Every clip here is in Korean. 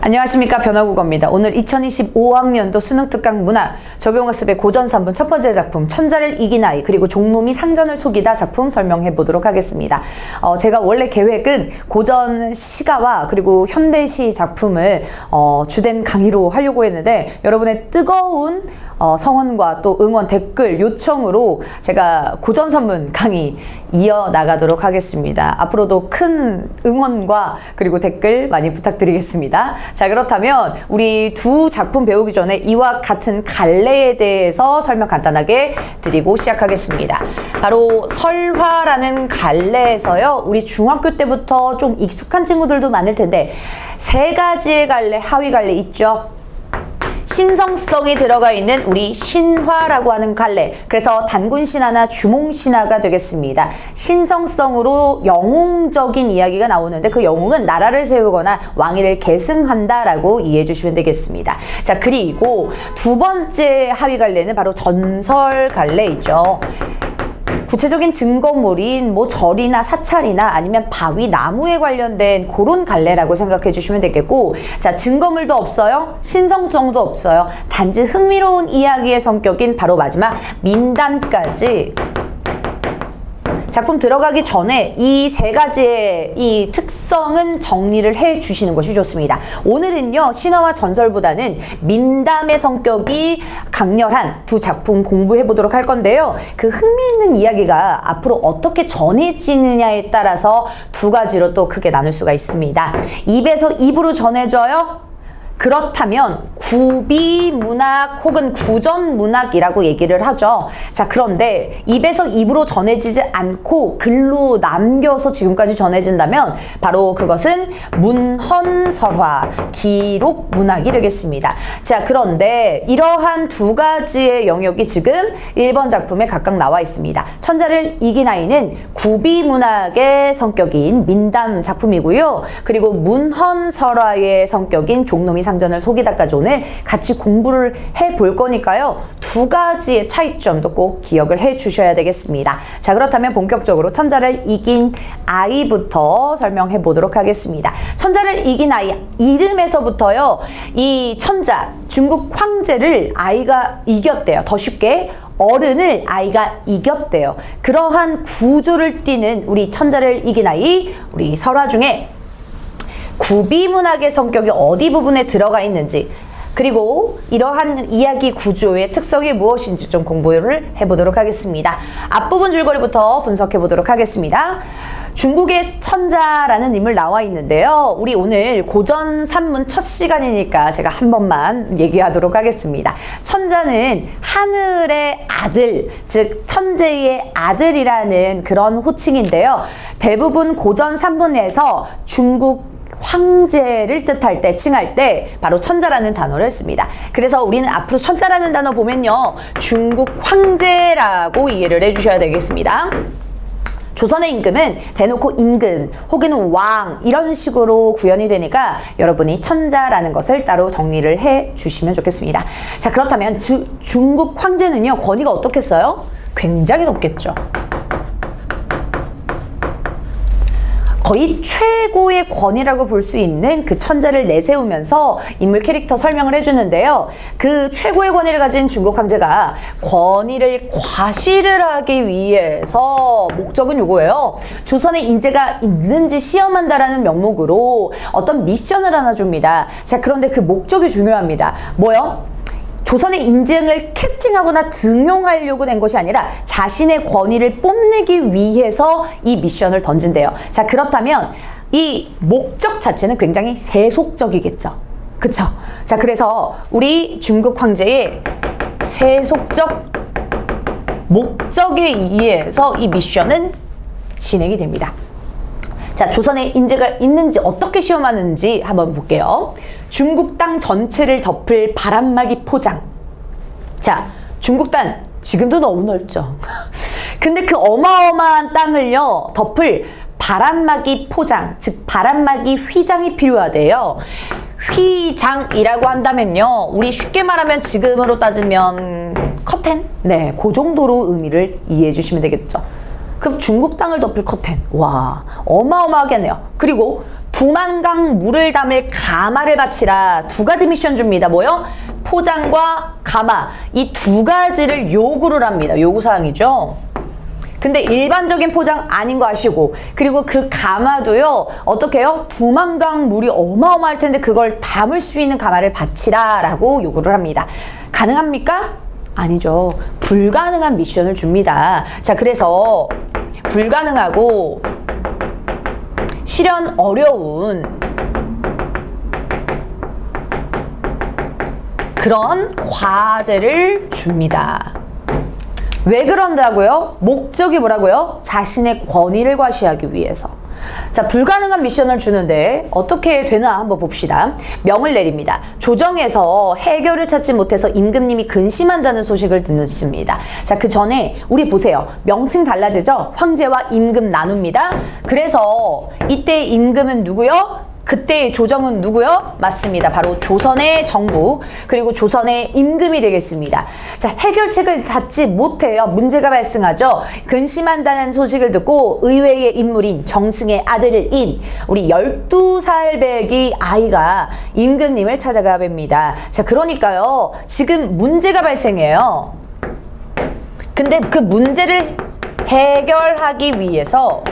안녕하십니까, 변화국어입니다. 오늘 2025학년도 수능특강 문학 적용학습의 고전 3분 첫 번째 작품 천자를 이긴 아이 그리고 종놈이 상전을 속이다 작품 설명해 보도록 하겠습니다. 제가 원래 계획은 고전 시가와 그리고 현대시 작품을 주된 강의로 하려고 했는데 여러분의 뜨거운 성원과 또 응원, 댓글 요청으로 제가 고전 선문 강의 이어나가도록 하겠습니다. 앞으로도 큰 응원과 그리고 댓글 많이 부탁드리겠습니다. 자, 그렇다면 우리 두 작품 배우기 전에 이와 같은 갈래에 대해서 설명 간단하게 드리고 시작하겠습니다. 바로 설화라는 갈래에서요, 우리 중학교 때부터 좀 익숙한 친구들도 많을 텐데 세 가지의 갈래, 하위 갈래 있죠? 신성성이 들어가 있는 우리 신화라고 하는 갈래, 그래서 단군신화나 주몽신화가 되겠습니다. 신성성으로 영웅적인 이야기가 나오는데 그 영웅은 나라를 세우거나 왕위를 계승한다라고 이해해 주시면 되겠습니다. 자, 그리고 두 번째 하위 갈래는 바로 전설 갈래이죠. 구체적인 증거물인 뭐 절이나 사찰이나 아니면 바위, 나무에 관련된 그런 갈래라고 생각해 주시면 되겠고, 자, 증거물도 없어요. 신성성도 없어요. 단지 흥미로운 이야기의 성격인 바로 마지막 민담까지 작품 들어가기 전에 이 세 가지의 이 특성은 정리를 해 주시는 것이 좋습니다. 오늘은요, 신화와 전설보다는 민담의 성격이 강렬한 두 작품 공부해 보도록 할 건데요. 그 흥미있는 이야기가 앞으로 어떻게 전해지느냐에 따라서 두 가지로 또 크게 나눌 수가 있습니다. 입에서 입으로 전해져요? 그렇다면 구비문학 혹은 구전문학이라고 얘기를 하죠. 자, 그런데 입에서 입으로 전해지지 않고 글로 남겨서 지금까지 전해진다면 바로 그것은 문헌설화, 기록문학이 되겠습니다. 자, 그런데 이러한 두 가지의 영역이 지금 1번 작품에 각각 나와 있습니다. 천자를 이긴 아이는 구비문학의 성격인 민담 작품이고요. 그리고 문헌설화의 성격인 종놈이 상전을 속이다까지 오늘 같이 공부를 해볼 거니까요. 두 가지의 차이점도 꼭 기억을 해 주셔야 되겠습니다. 자, 그렇다면 본격적으로 천자를 이긴 아이부터 설명해 보도록 하겠습니다. 천자를 이긴 아이, 이름에서부터요, 이 천자, 중국 황제를 아이가 이겼대요. 더 쉽게 어른을 아이가 이겼대요. 그러한 구조를 띠는 우리 천자를 이긴 아이, 우리 설화 중에 구비문학의 성격이 어디 부분에 들어가 있는지, 그리고 이러한 이야기 구조의 특성이 무엇인지 좀 공부를 해보도록 하겠습니다. 앞부분 줄거리부터 분석해 보도록 하겠습니다. 중국의 천자라는 인물 나와 있는데요. 우리 오늘 고전 산문 첫 시간이니까 제가 한 번만 얘기하도록 하겠습니다. 천자는 하늘의 아들, 즉 천재의 아들이라는 그런 호칭인데요. 대부분 고전 산문에서 중국 황제를 뜻할 때, 칭할 때 바로 천자라는 단어를 씁니다. 그래서 우리는 앞으로 천자라는 단어 보면요, 중국 황제라고 이해를 해주셔야 되겠습니다. 조선의 임금은 대놓고 임금 혹은 왕 이런 식으로 구현이 되니까 여러분이 천자라는 것을 따로 정리를 해 주시면 좋겠습니다. 자, 그렇다면 중국 황제는요, 권위가 어떻겠어요? 굉장히 높겠죠. 거의 최고의 권위라고 볼 수 있는 그 천자를 내세우면서 인물 캐릭터 설명을 해주는데요. 그 최고의 권위를 가진 중국 황제가 권위를 과시를 하기 위해서 목적은 요거예요. 조선의 인재가 있는지 시험한다라는 명목으로 어떤 미션을 하나 줍니다. 자, 그런데 그 목적이 중요합니다. 뭐요? 조선의 인재를 캐스팅하거나 등용하려고 된 것이 아니라 자신의 권위를 뽐내기 위해서 이 미션을 던진대요. 자, 그렇다면 이 목적 자체는 굉장히 세속적이겠죠. 그쵸? 자, 그래서 우리 중국 황제의 세속적 목적에 의해서 이 미션은 진행이 됩니다. 자, 조선에 인재가 있는지 어떻게 시험하는지 한번 볼게요. 중국 땅 전체를 덮을 바람막이 포장. 자, 중국 땅 지금도 너무 넓죠. 근데 그 어마어마한 땅을요, 덮을 바람막이 포장, 즉 바람막이 휘장이 필요하대요. 휘장이라고 한다면요, 우리 쉽게 말하면 지금으로 따지면 커튼? 네, 그 정도로 의미를 이해해 주시면 되겠죠. 그럼 중국 땅을 덮을 커튼. 와, 어마어마하겠네요. 그리고 두 두만강 물을 담을 가마를 바치라. 두 가지 미션 줍니다. 뭐요? 포장과 가마. 이 두 가지를 요구를 합니다. 요구사항이죠. 근데 일반적인 포장 아닌 거 아시고, 그리고 그 가마도요, 어떻게 해요? 두만강 물이 어마어마할 텐데 그걸 담을 수 있는 가마를 바치라 라고 요구를 합니다. 가능합니까? 아니죠. 불가능한 미션을 줍니다. 자, 그래서 불가능하고 실현 어려운 그런 과제를 줍니다. 왜 그런다고요? 목적이 뭐라고요? 자신의 권위를 과시하기 위해서. 자, 불가능한 미션을 주는데 어떻게 되나 한번 봅시다. 명을 내립니다. 조정에서 해결을 찾지 못해서 임금님이 근심한다는 소식을 듣습니다. 자, 그 전에 우리 보세요. 명칭 달라지죠? 황제와 임금 나눕니다. 그래서 이때 임금은 누구요? 그때의 조정은 누구요? 맞습니다. 바로 조선의 정부, 그리고 조선의 임금이 되겠습니다. 자, 해결책을 찾지 못해요. 문제가 발생하죠. 근심한다는 소식을 듣고 의외의 인물인 정승의 아들인 우리 12살배기 아이가 임금님을 찾아가 봅니다. 자, 그러니까요. 지금 문제가 발생해요. 근데 그 문제를 해결하기 위해서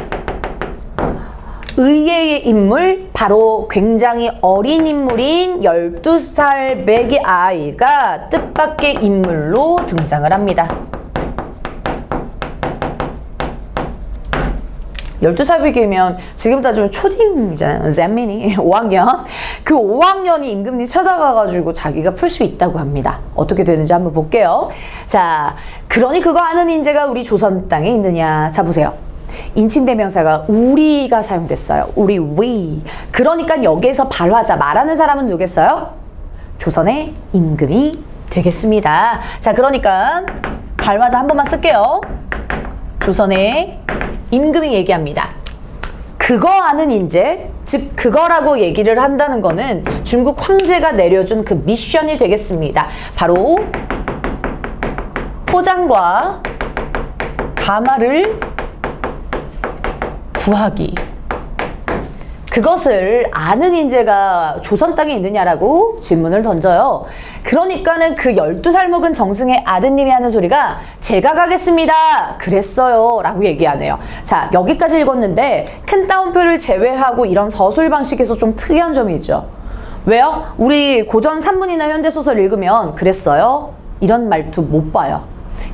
의외의 인물, 바로 굉장히 어린 인물인 12살 배기 아이가 뜻밖의 인물로 등장을 합니다. 12살 배기면 지금 따지면 초딩이잖아요. 잼민이 5학년. 그 5학년이 임금님 찾아가가지고 자기가 풀 수 있다고 합니다. 어떻게 되는지 한번 볼게요. 자, 그러니 그거 아는 인재가 우리 조선 땅에 있느냐. 자, 보세요. 인칭대명사가 우리가 사용됐어요. 우리, we. 그러니까 여기에서 발화자, 말하는 사람은 누구겠어요? 조선의 임금이 되겠습니다. 자, 그러니까 발화자 한 번만 쓸게요. 조선의 임금이 얘기합니다. 그거 아는 인재, 즉 그거라고 얘기를 한다는 거는 중국 황제가 내려준 그 미션이 되겠습니다. 바로 포장과 가마를 구하기. 그것을 아는 인재가 조선 땅에 있느냐라고 질문을 던져요. 그러니까는 그 12살 먹은 정승의 아드님이 하는 소리가 제가 가겠습니다. 그랬어요. 라고 얘기하네요. 자, 여기까지 읽었는데 큰 따옴표를 제외하고 이런 서술 방식에서 좀 특이한 점이 있죠. 왜요? 우리 고전 산문이나 현대소설 읽으면 그랬어요? 이런 말투 못 봐요.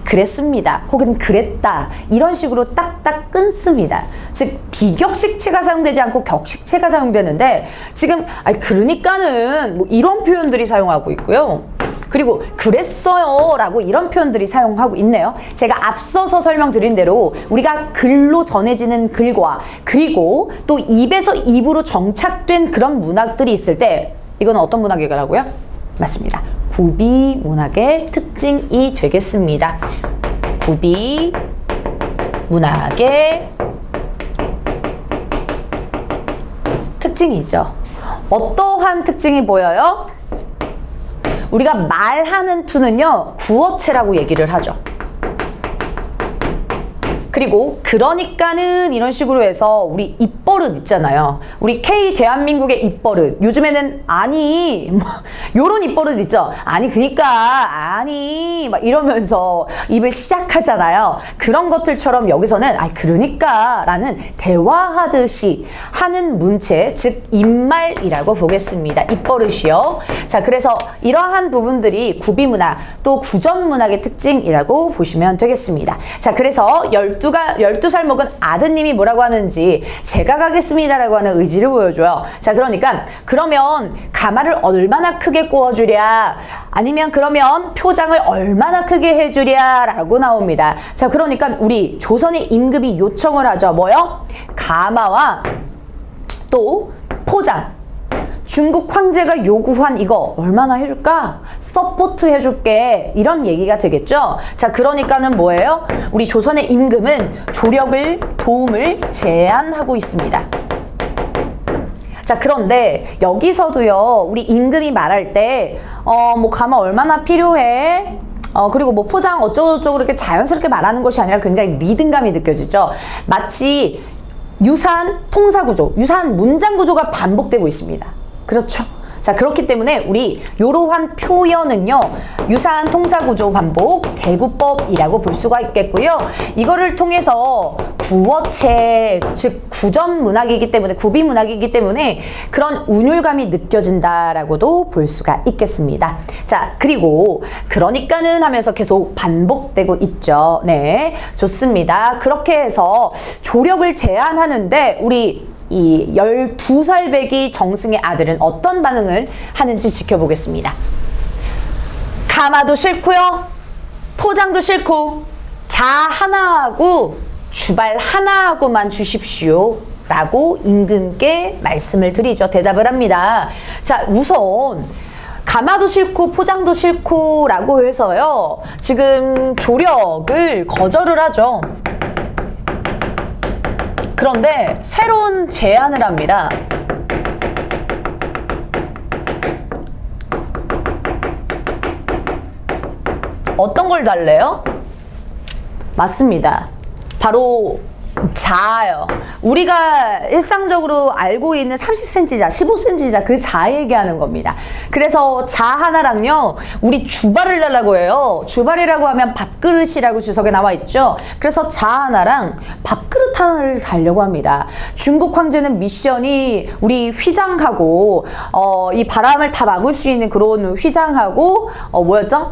그랬습니다. 혹은 그랬다. 이런 식으로 딱딱 끊습니다. 즉 비격식체가 사용되지 않고 격식체가 사용되는데 지금 그러니까는 뭐 이런 표현들이 사용하고 있고요. 그리고 그랬어요 라고 이런 표현들이 사용하고 있네요. 제가 앞서서 설명드린 대로 우리가 글로 전해지는 글과 그리고 또 입에서 입으로 정착된 그런 문학들이 있을 때 이건 어떤 문학이라고요? 맞습니다. 구비 문학의 특징이 되겠습니다. 구비 문학의 특징이죠. 어떠한 특징이 보여요? 우리가 말하는 투는요, 구어체라고 얘기를 하죠. 그리고 그러니까는 이런 식으로 해서 우리 입버릇 있잖아요. 우리 K 대한민국의 입버릇. 요즘에는 아니 뭐 요런 입버릇 있죠. 아니 그니까 아니 막 이러면서 입을 시작하잖아요. 그런 것들처럼 여기서는 그러니까 라는 대화하듯이 하는 문체, 즉 입말이라고 보겠습니다. 입버릇이요. 자, 그래서 이러한 부분들이 구비문학 또 구전문학의 특징이라고 보시면 되겠습니다. 자, 그래서 12살 먹은 아드님이 뭐라고 하는지 제가 가겠습니다라고 하는 의지를 보여줘요. 자, 그러면 가마를 얼마나 크게 구워주랴, 아니면 그러면 표장을 얼마나 크게 해주랴 라고 나옵니다. 자, 그러니까 우리 조선의 임금이 요청을 하죠. 뭐요? 가마와 또 포장. 중국 황제가 요구한 이거 얼마나 해줄까? 서포트 해줄게. 이런 얘기가 되겠죠? 자, 그러니까는 뭐예요? 우리 조선의 임금은 조력을, 도움을 제안하고 있습니다. 자, 그런데 여기서도요, 우리 임금이 말할 때, 뭐 가마 얼마나 필요해? 그리고 뭐 포장 어쩌고저쩌고 이렇게 자연스럽게 말하는 것이 아니라 굉장히 리듬감이 느껴지죠? 마치 유사한 통사구조, 유사한 문장구조가 반복되고 있습니다. 그렇죠? 자, 그렇기 때문에 우리 이러한 표현은요, 유사한 통사구조 반복 대구법이라고 볼 수가 있겠고요. 이거를 통해서 구어체, 즉 구전문학이기 때문에, 구비문학이기 때문에 그런 운율감이 느껴진다라고도 볼 수가 있겠습니다. 자, 그리고 그러니까는 하면서 계속 반복되고 있죠. 네, 좋습니다. 그렇게 해서 조력을 제한하는데 우리 이 12살 배기 정승의 아들은 어떤 반응을 하는지 지켜보겠습니다. 가마도 싫고요, 포장도 싫고, 자 하나하고 주발 하나하고만 주십시오 라고 임금께 말씀을 드리죠. 대답을 합니다. 자, 우선 가마도 싫고 포장도 싫고 라고 해서요, 지금 조력을 거절을 하죠. 그런데 새로운 제안을 합니다. 어떤 걸 달래요? 맞습니다. 바로 자예요. 우리가 일상적으로 알고 있는 30cm자, 15cm자 그 자 얘기하는 겁니다. 그래서 자 하나랑요, 우리 주발을 달라고 해요. 주발이라고 하면 밥그릇이라고 주석에 나와 있죠. 그래서 자 하나랑 밥그릇 하나를 달려고 합니다. 중국 황제는 미션이 우리 휘장하고 이 바람을 다 막을 수 있는 그런 휘장하고 뭐였죠?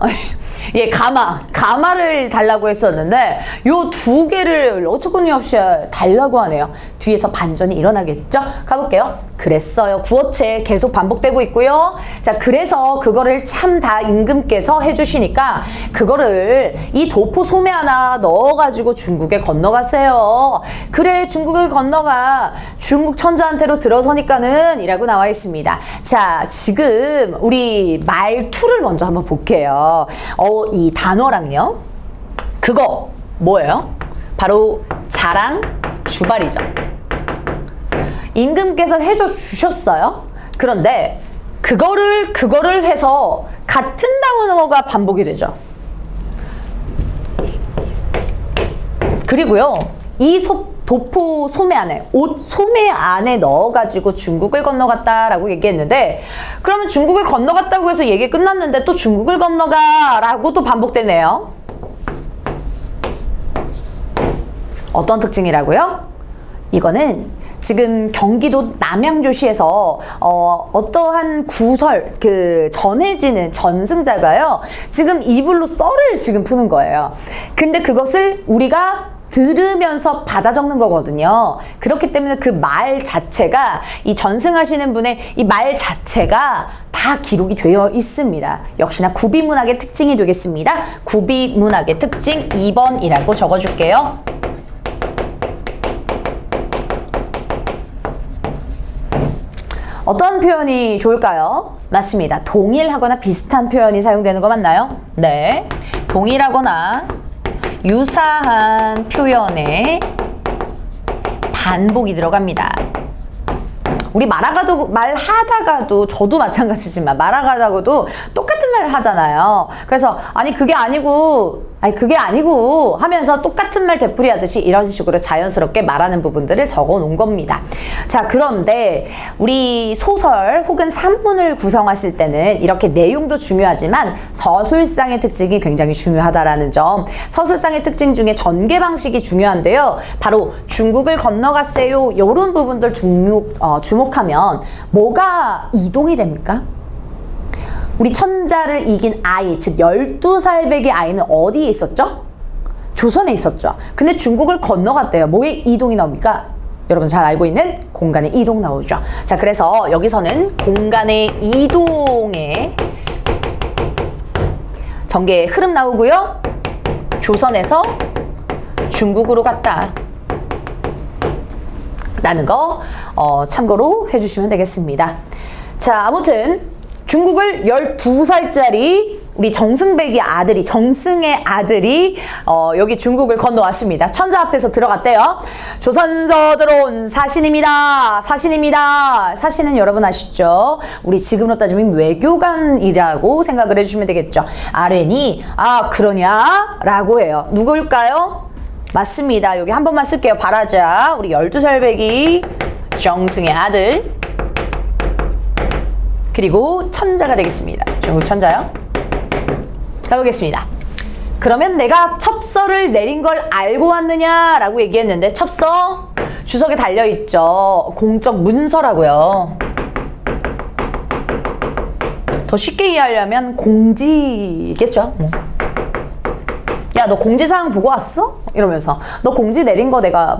예, 가마를 달라고 했었는데 요 두 개를 어처구니없이 달라고 하네요. 뒤에서 반전이 일어나겠죠? 가볼게요. 그랬어요. 구어체 계속 반복되고 있고요. 자, 그래서 그거를 참 다 임금께서 해주시니까 그거를 이 도포 소매 하나 넣어가지고 중국에 건너갔어요. 그래, 중국을 건너가 중국 천자한테로 들어서니까는 이라고 나와 있습니다. 자, 지금 우리 말투를 먼저 한번 볼게요. 이 단어랑요, 그거 뭐예요? 바로 자랑 주발이죠. 임금께서 해줘 주셨어요. 그런데 그거를 해서 같은 단어가 반복이 되죠. 그리고요, 이 도포 소매 안에, 옷 소매 안에 넣어가지고 중국을 건너갔다라고 얘기했는데, 그러면 중국을 건너갔다고 해서 얘기 끝났는데 또 중국을 건너가라고 또 반복되네요. 어떤 특징이라고요? 이거는 지금 경기도 남양주시에서 어떠한 구설, 전해지는 전승자가요, 지금 이불로 썰을 지금 푸는 거예요. 근데 그것을 우리가 들으면서 받아 적는 거거든요. 그렇기 때문에 그 말 자체가, 이 전승하시는 분의 이 말 자체가 다 기록이 되어 있습니다. 역시나 구비문학의 특징이 되겠습니다. 구비문학의 특징 2번이라고 적어줄게요. 어떤 표현이 좋을까요? 맞습니다. 동일하거나 비슷한 표현이 사용되는 거 맞나요? 네. 동일하거나 유사한 표현에 반복이 들어갑니다. 우리 말하다가도 저도 마찬가지지만 말하다가도 똑같은 말을 하잖아요. 그래서 그게 아니고 하면서 똑같은 말 되풀이 하듯이 이런 식으로 자연스럽게 말하는 부분들을 적어 놓은 겁니다. 자, 그런데 우리 소설 혹은 산문을 구성하실 때는 이렇게 내용도 중요하지만 서술상의 특징이 굉장히 중요하다라는 점, 서술상의 특징 중에 전개 방식이 중요한데요. 바로 중국을 건너갔어요, 이런 부분들 주목하면 뭐가 이동이 됩니까? 우리 천자를 이긴 아이, 즉 12살 배기 아이는 어디에 있었죠? 조선에 있었죠. 근데 중국을 건너갔대요. 뭐의 이동이 나옵니까? 여러분 잘 알고 있는 공간의 이동 나오죠. 자, 그래서 여기서는 공간의 이동의 전개의 흐름 나오고요. 조선에서 중국으로 갔다 라는 거 참고로 해주시면 되겠습니다. 자, 아무튼 중국을 12살짜리 우리 정승의 아들이 여기 중국을 건너왔습니다. 천자 앞에서 들어갔대요. 조선서 들어온 사신입니다. 사신은 여러분 아시죠? 우리 지금으로 따지면 외교관이라고 생각을 해주시면 되겠죠. 아뢰니 그러냐? 라고 해요. 누구일까요? 맞습니다. 여기 한 번만 쓸게요. 발하자. 우리 12살배기 정승의 아들. 그리고 천자가 되겠습니다. 중국 천자요. 가보겠습니다. 그러면 내가 첩서를 내린 걸 알고 왔느냐라고 얘기했는데 첩서 주석에 달려있죠. 공적 문서라고요. 더 쉽게 이해하려면 공지겠죠. 야, 너 공지사항 보고 왔어? 이러면서 너 공지 내린 거 내가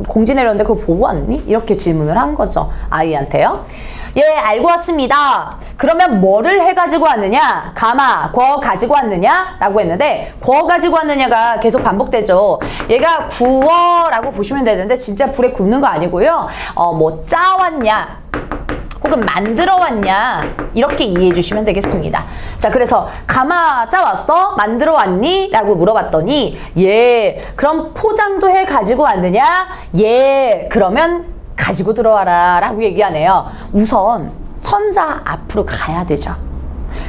공지 내렸는데 그거 보고 왔니? 이렇게 질문을 한 거죠. 아이한테요. 예, 알고 왔습니다. 그러면 뭐를 해가지고 왔느냐? 가마, 궈 가지고 왔느냐? 라고 했는데 궈 가지고 왔느냐가 계속 반복되죠. 얘가 구워라고 보시면 되는데 진짜 불에 굽는 거 아니고요. 뭐 짜왔냐? 혹은 만들어 왔냐? 이렇게 이해해 주시면 되겠습니다. 자, 그래서 가마 짜왔어? 만들어 왔니? 라고 물어봤더니 예, 그럼 포장도 해 가지고 왔느냐? 예, 그러면 가지고 들어와라 라고 얘기하네요. 우선 천자 앞으로 가야 되죠.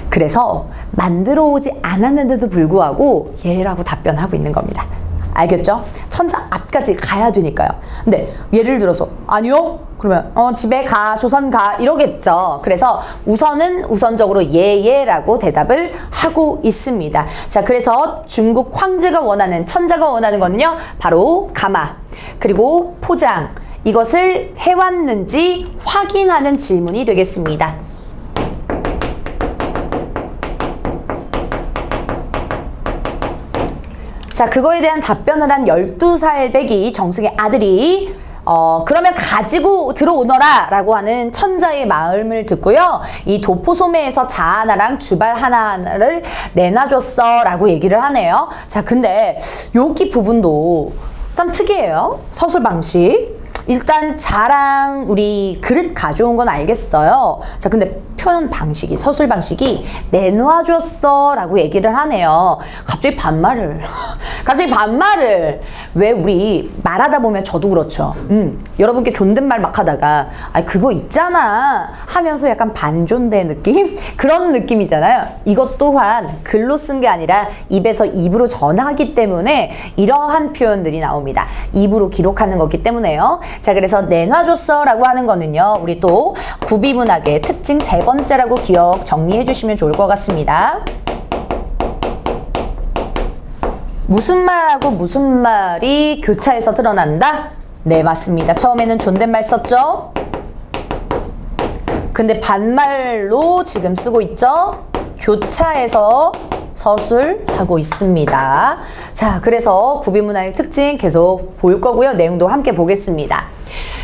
그래서 만들어 오지 않았는데도 불구하고 예 라고 답변하고 있는 겁니다. 알겠죠? 천자 앞까지 가야 되니까요. 근데 예를 들어서 아니요? 그러면 집에 가, 조선 가 이러겠죠. 그래서 우선적으로 예예라고 대답을 하고 있습니다. 자, 그래서 중국 황제가 원하는, 천자가 원하는 거는요. 바로 가마, 그리고 포장, 이것을 해왔는지 확인하는 질문이 되겠습니다. 자, 그거에 대한 답변을 한 12살 배기 정승의 아들이 그러면 가지고 들어오너라 라고 하는 천자의 마음을 듣고요. 이 도포소매에서 자 하나랑 주발 하나를 내놔줬어 라고 얘기를 하네요. 자, 근데 여기 부분도 참 특이해요. 서술 방식. 일단 자랑 우리 그릇 가져온 건 알겠어요. 자, 근데 표현 방식이, 서술 방식이 내놓아줬어 라고 얘기를 하네요. 갑자기 반말을 왜 우리 말하다 보면 저도 그렇죠. 여러분께 존댓말 막 하다가 아, 그거 있잖아 하면서 약간 반존대 느낌? 그런 느낌이잖아요. 이것 또한 글로 쓴 게 아니라 입에서 입으로 전하기 때문에 이러한 표현들이 나옵니다. 입으로 기록하는 거기 때문에요. 자, 그래서 내놔줬어 라고 하는 거는요, 우리 또 구비문학의 특징 세 번째라고 기억 정리해 주시면 좋을 것 같습니다. 무슨 말하고 무슨 말이 교차해서 드러난다? 네, 맞습니다. 처음에는 존댓말 썼죠? 근데 반말로 지금 쓰고 있죠? 교차해서 서술하고 있습니다. 자, 그래서 구비문학의 특징 계속 볼 거고요. 내용도 함께 보겠습니다.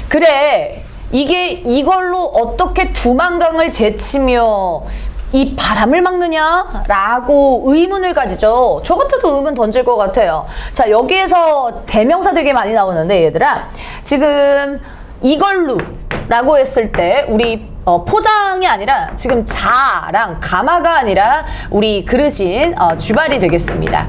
그래, 이걸로 어떻게 두만강을 제치며 이 바람을 막느냐? 라고 의문을 가지죠. 저 같아도 의문 던질 것 같아요. 자, 여기에서 대명사 되게 많이 나오는데 얘들아, 지금 이걸로 라고 했을 때 우리 포장이 아니라 지금 자랑 가마가 아니라 우리 그릇인 주발이 되겠습니다.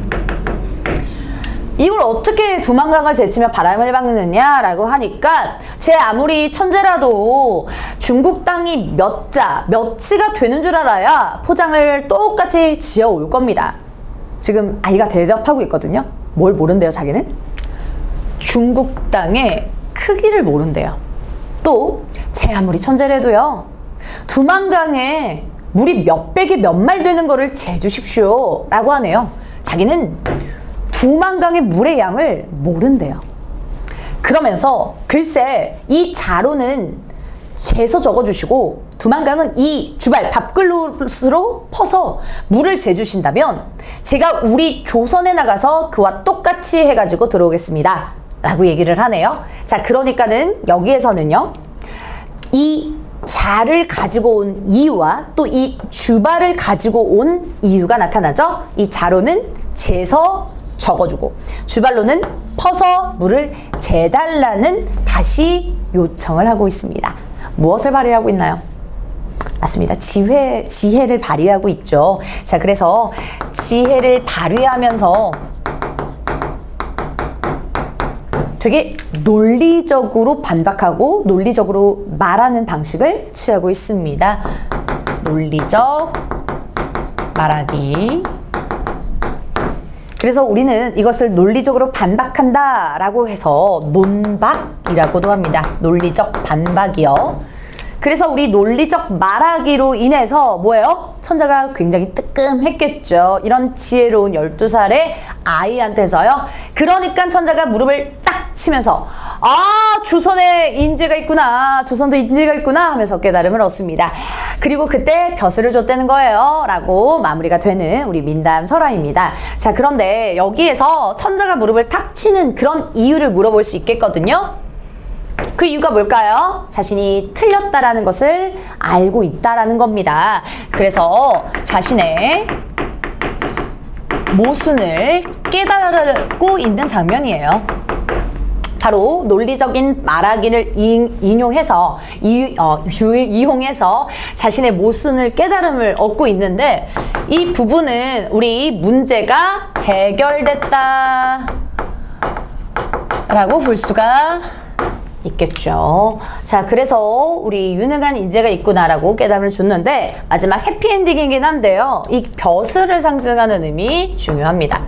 이걸 어떻게 두만강을 제치며 바람을 막느냐라고 하니까 제 아무리 천재라도 중국 땅이 몇지가 되는 줄 알아야 포장을 똑같이 지어 올 겁니다. 지금 아이가 대답하고 있거든요. 뭘 모른대요, 자기는? 중국 땅의 크기를 모른대요. 또 제 아무리 천재라도요, 두만강에 물이 몇 백이 몇 말 되는 거를 재주십시오 라고 하네요. 자기는 두만강의 물의 양을 모른대요. 그러면서 글쎄 이 자로는 재서 적어주시고 두만강은 이 주발 밥그릇으로 퍼서 물을 재주신다면 제가 우리 조선에 나가서 그와 똑같이 해가지고 들어오겠습니다 라고 얘기를 하네요. 자, 그러니까는 여기에서는요, 이 자를 가지고 온 이유와 또 이 주발을 가지고 온 이유가 나타나죠. 이 자로는 재서 적어주고 주발로는 퍼서 물을 재달라는 다시 요청을 하고 있습니다. 무엇을 발휘하고 있나요? 맞습니다. 지혜를 발휘하고 있죠. 자, 그래서 지혜를 발휘하면서 되게 논리적으로 반박하고 논리적으로 말하는 방식을 취하고 있습니다. 논리적 말하기. 그래서 우리는 이것을 논리적으로 반박한다 라고 해서 논박이라고도 합니다. 논리적 반박이요. 그래서 우리 논리적 말하기로 인해서 뭐예요? 천자가 굉장히 뜨끔했겠죠. 이런 지혜로운 12살의 아이한테서요. 그러니까 천자가 무릎을 딱 치면서 아, 조선에 인재가 있구나. 조선도 인재가 있구나 하면서 깨달음을 얻습니다. 그리고 그때 벼슬을 줬다는 거예요. 라고 마무리가 되는 우리 민담 설화입니다. 자, 그런데 여기에서 천자가 무릎을 탁 치는 그런 이유를 물어볼 수 있겠거든요. 그 이유가 뭘까요? 자신이 틀렸다라는 것을 알고 있다라는 겁니다. 그래서 자신의 모순을 깨달고 있는 장면이에요. 바로 논리적인 말하기를 이용해서 자신의 모순을 깨달음을 얻고 있는데 이 부분은 우리 문제가 해결됐다 라고 볼 수가 있겠죠. 자, 그래서 우리 유능한 인재가 있구나라고 깨달음을 줬는데 마지막 해피엔딩이긴 한데요. 이 벼슬을 상징하는 의미 중요합니다.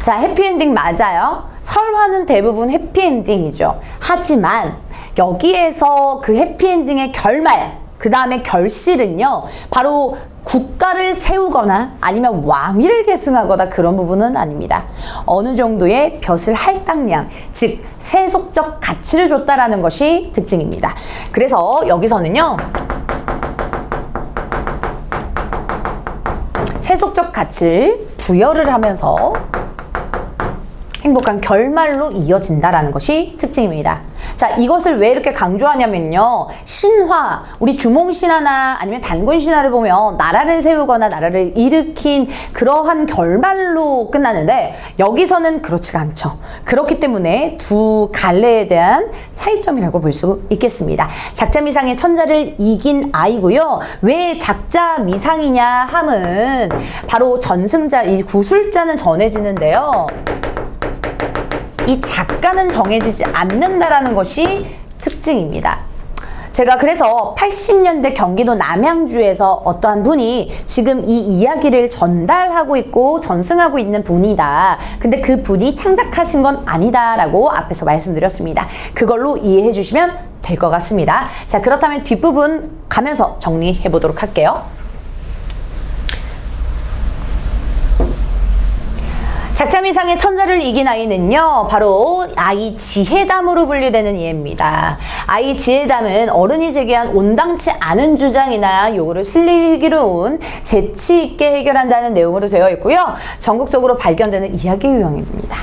자, 해피엔딩 맞아요. 설화는 대부분 해피엔딩이죠. 하지만 여기에서 그 해피엔딩의 결말, 그 다음에 결실은요. 바로 국가를 세우거나 아니면 왕위를 계승하거나 그런 부분은 아닙니다. 어느 정도의 벼슬 할당량, 즉 세속적 가치를 줬다라는 것이 특징입니다. 그래서 여기서는요. 세속적 가치를 부여를 하면서 행복한 결말로 이어진다라는 것이 특징입니다. 자, 이것을 왜 이렇게 강조하냐면요. 신화, 우리 주몽신화나 아니면 단군신화를 보면 나라를 세우거나 나라를 일으킨 그러한 결말로 끝나는데 여기서는 그렇지가 않죠. 그렇기 때문에 두 갈래에 대한 차이점이라고 볼 수 있겠습니다. 작자미상의 천자를 이긴 아이고요. 왜 작자미상이냐 함은 바로 전승자, 이 구술자는 전해지는데요. 이 작가는 정해지지 않는다라는 것이 특징입니다. 제가 그래서 80년대 경기도 남양주에서 어떠한 분이 지금 이 이야기를 전달하고 있고 전승하고 있는 분이다. 근데 그 분이 창작하신 건 아니다라고 앞에서 말씀드렸습니다. 그걸로 이해해 주시면 될 것 같습니다. 자, 그렇다면 뒷부분 가면서 정리해 보도록 할게요. 작자미상의 천자를 이긴 아이는요. 바로 아이 지혜담으로 분류되는 이해입니다. 아이 지혜담은 어른이 제기한 온당치 않은 주장이나 요구를 슬기로운 재치 있게 해결한다는 내용으로 되어 있고요. 전국적으로 발견되는 이야기 유형입니다.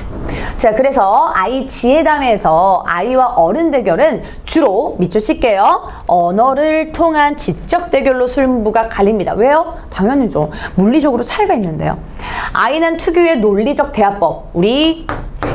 자, 그래서 아이 지혜담에서 아이와 어른 대결은 주로 밑줄 칠게요. 언어를 통한 지적 대결로 승부가 갈립니다. 왜요? 당연히죠. 물리적으로 차이가 있는데요. 아이는 특유의 논리적 대화법, 우리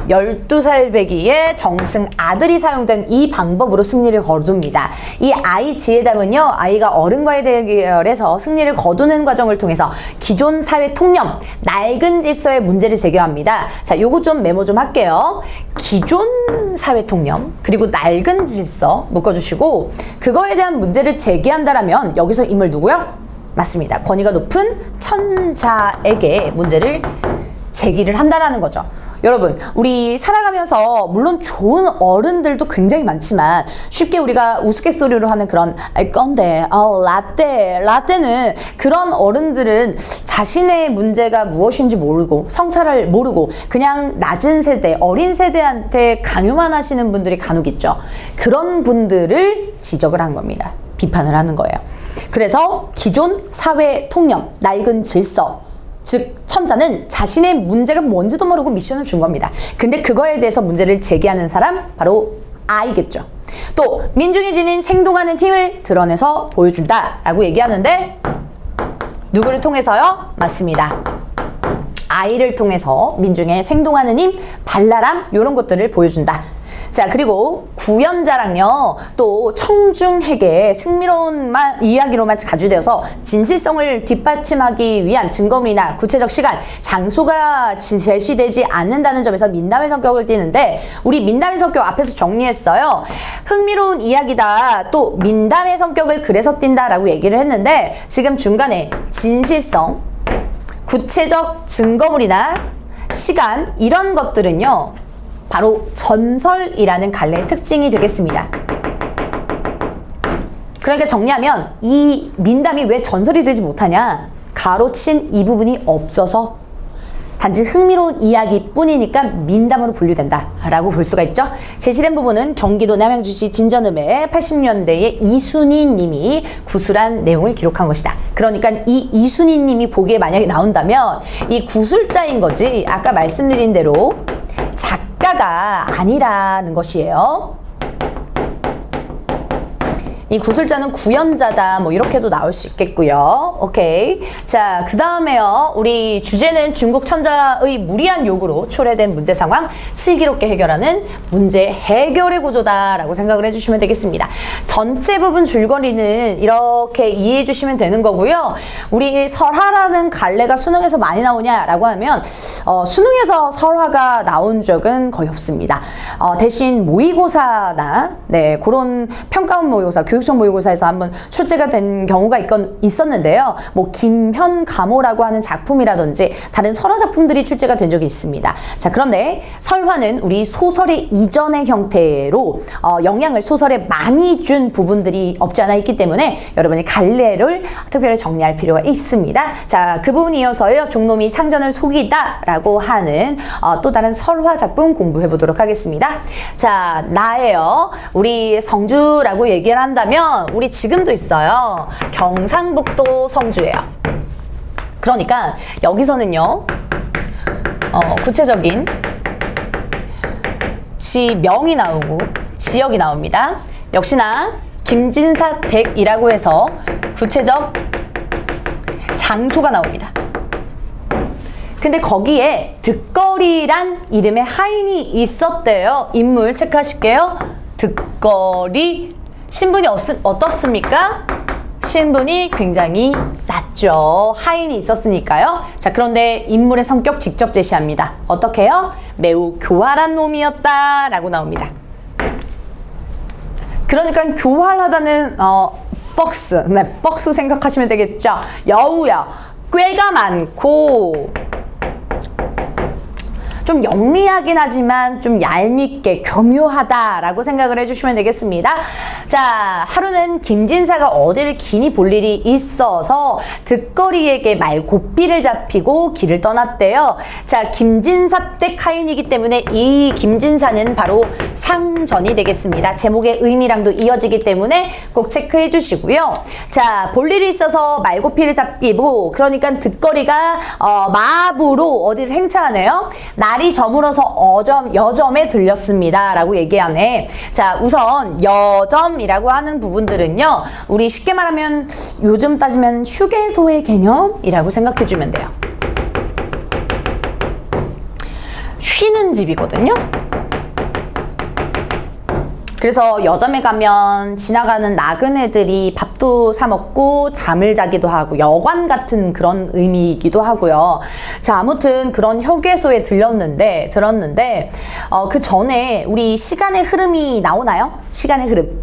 12살 배기의 정승 아들이 사용된 이 방법으로 승리를 거둡니다. 이 아이 지혜담은요, 아이가 어른과의 대결에서 승리를 거두는 과정을 통해서 기존 사회 통념, 낡은 질서의 문제를 제기합니다. 자, 요거 좀 메모 좀 할게요. 기존 사회 통념, 그리고 낡은 질서 묶어주시고, 그거에 대한 문제를 제기한다라면 여기서 인물 누구요? 맞습니다. 권위가 높은 천자에게 문제를 제기를 한다라는 거죠. 여러분, 우리 살아가면서 물론 좋은 어른들도 굉장히 많지만 쉽게 우리가 우스갯소리로 하는 그런 건데, 라떼는 그런 어른들은 자신의 문제가 무엇인지 모르고 성찰을 모르고 그냥 낮은 세대, 어린 세대한테 강요만 하시는 분들이 간혹 있죠. 그런 분들을 지적을 한 겁니다. 비판을 하는 거예요. 그래서 기존 사회 통념, 낡은 질서, 즉 천자는 자신의 문제가 뭔지도 모르고 미션을 준 겁니다. 근데 그거에 대해서 문제를 제기하는 사람 바로 아이겠죠. 또 민중이 지닌 생동하는 힘을 드러내서 보여준다 라고 얘기하는데 누구를 통해서요? 맞습니다. 아이를 통해서 민중의 생동하는 힘, 발랄함 이런 것들을 보여준다. 자, 그리고 구연자랑요, 또 청중에게 승리로운 이야기로만 가주되어서 진실성을 뒷받침하기 위한 증거물이나 구체적 시간, 장소가 제시되지 않는다는 점에서 민담의 성격을 띠는데, 우리 민담의 성격 앞에서 정리했어요. 흥미로운 이야기다, 또 민담의 성격을 그래서 띈다라고 얘기를 했는데, 지금 중간에 진실성, 구체적 증거물이나 시간 이런 것들은요 바로 전설이라는 갈래의 특징이 되겠습니다. 그러니까 정리하면 이 민담이 왜 전설이 되지 못하냐, 가로친 이 부분이 없어서 단지 흥미로운 이야기뿐이니까 민담으로 분류된다 라고 볼 수가 있죠. 제시된 부분은 경기도 남양주시 진전읍의 80년대에 이순희 님이 구술한 내용을 기록한 것이다. 그러니까 이 이순희 님이 보기에 만약에 나온다면 이 구술자인 거지 아까 말씀드린 대로 작가가 아니라는 것이에요. 이 구술자는 구연자다 뭐 이렇게도 나올 수 있겠고요. 오케이. 자, 그 다음에요. 우리 주제는 중국 천자의 무리한 요구로 초래된 문제 상황 슬기롭게 해결하는 문제 해결의 구조다라고 생각을 해주시면 되겠습니다. 전체 부분 줄거리는 이렇게 이해해 주시면 되는 거고요. 우리 설화라는 갈래가 수능에서 많이 나오냐라고 하면 수능에서 설화가 나온 적은 거의 없습니다. 대신 모의고사나 네 그런 평가원 모의고사 교육청 모의고사에서 한번 출제가 된 경우가 있었는데요. 뭐 김현가모라고 하는 작품이라든지 다른 설화 작품들이 출제가 된 적이 있습니다. 자, 그런데 설화는 우리 소설의 이전의 형태로 영향을 소설에 많이 준 부분들이 없지 않아 있기 때문에 여러분이 갈래를 특별히 정리할 필요가 있습니다. 자, 그 부분에 이어서요. 종놈이 상전을 속이다 라고 하는 또 다른 설화 작품 공부해 보도록 하겠습니다. 자, 나예요. 우리 성주라고 얘기를 한다면 우리 지금도 있어요. 경상북도 성주예요. 그러니까 여기서는요. 구체적인 지명이 나오고 지역이 나옵니다. 역시나 김진사 댁이라고 해서 구체적 장소가 나옵니다. 근데 거기에 득거리란 이름의 하인이 있었대요. 인물 체크하실게요. 득거리 신분이 어떻습니까? 신분이 굉장히 낮죠. 하인이 있었으니까요. 자, 그런데 인물의 성격 직접 제시합니다. 어떻게 해요? 매우 교활한 놈이었다 라고 나옵니다. 그러니까 교활하다는 폭스, 네, 폭스 생각하시면 되겠죠. 여우야, 꾀가 많고 좀 영리하긴 하지만 좀 얄밉게 교묘하다라고 생각을 해주시면 되겠습니다. 자, 하루는 김진사가 어디를 기니 볼 일이 있어서 득거리에게 말고삐를 잡히고 길을 떠났대요. 자, 김진사 댁 하인이기 때문에 이 김진사는 바로 상전이 되겠습니다. 제목의 의미랑도 이어지기 때문에 꼭 체크해 주시고요. 자, 볼 일이 있어서 말고삐를 잡히고 그러니까 득거리가 마부로 어디를 행차하네요. 날이 저물어서 여점에 들렸습니다 라고 얘기하네. 자, 우선 여점이라고 하는 부분들은요 우리 쉽게 말하면 요즘 따지면 휴게소의 개념이라고 생각해주면 돼요. 쉬는 집이거든요. 그래서 여점에 가면 지나가는 나그네들이 밥도 사 먹고 잠을 자기도 하고 여관 같은 그런 의미이기도 하고요. 자, 아무튼 그런 휴게소에 들었는데 그 전에 우리 시간의 흐름이 나오나요? 시간의 흐름.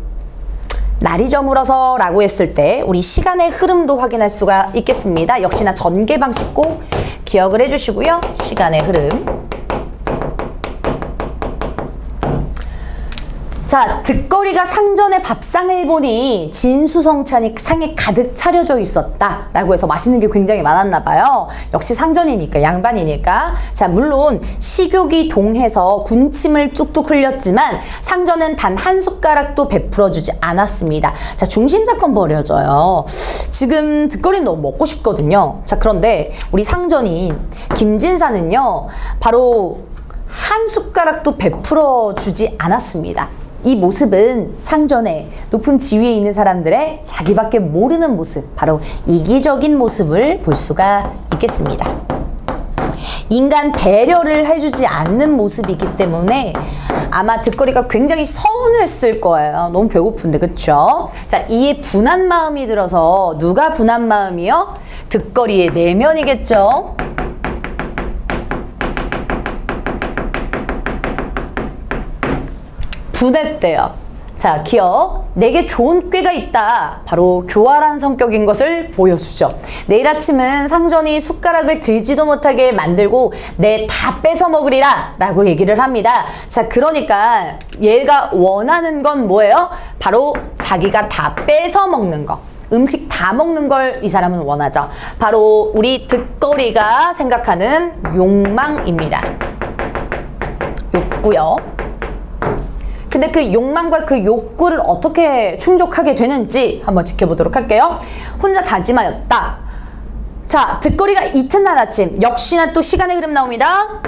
날이 저물어서 라고 했을 때 우리 시간의 흐름도 확인할 수가 있겠습니다. 역시나 전개 방식 꼭 기억을 해주시고요. 시간의 흐름. 자, 득거리가 상전의 밥상을 보니 진수성찬이 상에 가득 차려져 있었다 라고 해서 맛있는 게 굉장히 많았나 봐요. 역시 상전이니까, 양반이니까. 자, 물론 식욕이 동해서 군침을 뚝뚝 흘렸지만 상전은 단 한 숟가락도 베풀어주지 않았습니다. 자, 중심사건 벌여져요. 지금 득거리는 너무 먹고 싶거든요. 자, 그런데 우리 상전인 김진사는요 바로 한 숟가락도 베풀어주지 않았습니다. 이 모습은 상전의 높은 지위에 있는 사람들의 자기밖에 모르는 모습, 바로 이기적인 모습을 볼 수가 있겠습니다. 인간 배려를 해주지 않는 모습이기 때문에 아마 득거리가 굉장히 서운했을 거예요. 너무 배고픈데, 그쵸? 자, 이에 분한 마음이 들어서 누가 분한 마음이요? 득거리의 내면이겠죠? 분했대요. 자, 기억. 내게 좋은 꾀가 있다. 바로 교활한 성격인 것을 보여주죠. 내일 아침은 상전이 숟가락을 들지도 못하게 만들고 내 다 뺏어 먹으리라 라고 얘기를 합니다. 자, 그러니까 얘가 원하는 건 뭐예요? 바로 자기가 다 뺏어 먹는 거. 음식 다 먹는 걸 이 사람은 원하죠. 바로 우리 득거리가 생각하는 욕망입니다. 욕구요. 근데 그 욕망과 그 욕구를 어떻게 충족하게 되는지 한번 지켜보도록 할게요. 혼자 다짐하였다. 자, 득거리가 이튿날 아침 역시나 또 시간의 흐름 나옵니다.